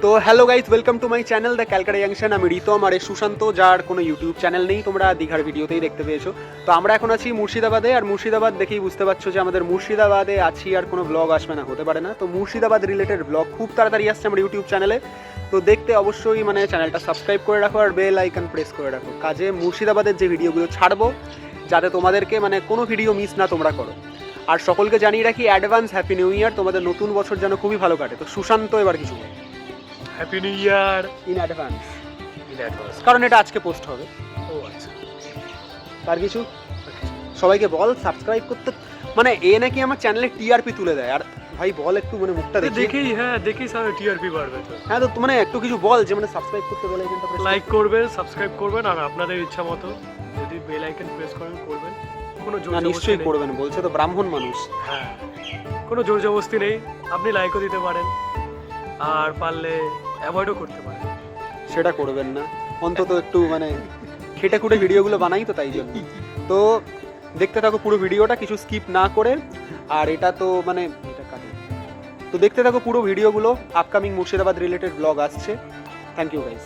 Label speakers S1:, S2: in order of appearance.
S1: তো hello guys, welcome to my channel the Calcutta junction. আমি রিতম আর সুশান্ত, যার কোনো ইউটিউব চ্যানেল নেই, তোমরা দীঘার ভিডিওতেই দেখতে পেয়েছো। তো আমরা এখন আছি মুর্শিদাবাদে, আর মুর্শিদাবাদ দেখেই বুঝতে পারছো যে আমাদের মুর্শিদাবাদে আছি আর কোনো ব্লগ আসবে না, হতে পারে না। তো মুর্শিদাবাদ রিলেটেড ব্লগ খুব তাড়াতাড়ি আসছে আমার ইউটিউব চ্যানেলে। তো দেখতে অবশ্যই চ্যানেলটা সাবস্ক্রাইব করে রাখো আর বেল আইকন প্রেস করে রাখো, কাজে মুর্শিদাবাদের যে ভিডিওগুলো ছাড়বো যাতে তোমাদেরকে কোনো ভিডিও মিস না তোমরা করো। আর সকলকে জানিয়ে রাখি অ্যাডভান্স হ্যাপি নিউ ইয়ার, তোমাদের নতুন বছর যেন খুবই ভালো কাটে। তো সুশান্ত এবার কিছু বল।
S2: Happy new year
S1: in advance,
S2: advance.
S1: কারণ এটা আজকে পোস্ট হবে।
S2: ও আচ্ছা,
S1: তার কিছু সবাইকে বল সাবস্ক্রাইব করতে, এ নাকি আমার চ্যানেলে টিআরপি তুলে দেয়। আর ভাই বল একটু মুখটা দেখি।
S2: দেখি স্যার টিআরপি বাড়বে তো।
S1: হ্যাঁ, তো একটু কিছু বল যে সাবস্ক্রাইব করতে বলে আইকনটা প্রেস
S2: লাইক করবেন, সাবস্ক্রাইব করবেন, আর আপনাদের ইচ্ছা মতো যদি বেল আইকন প্রেস করবেন। কোনো জোর
S1: না,
S2: জবরদস্তি
S1: নিশ্চয়ই
S2: নেই।
S1: করবেন, বলছে তো ব্রাহ্মণ মানুষ।
S2: হ্যাঁ, কোনো জোর জবরদস্তি নেই, আপনি লাইকও দিতে পারেন আর পারলে অ্যাভয়েডও করতে পারেন।
S1: সেটা করবেন না, অন্তত একটু খেটে খুঁটে ভিডিওগুলো বানাই তো, তাই জন্য। তো দেখতে থাকো পুরো ভিডিওটা, কিছু স্কিপ না করে। আর এটা তো এটা কাটে। তো দেখতে থাকো পুরো ভিডিওগুলো, আপকামিং মুর্শিদাবাদ রিলেটেড ব্লগ আসছে। Thank you guys.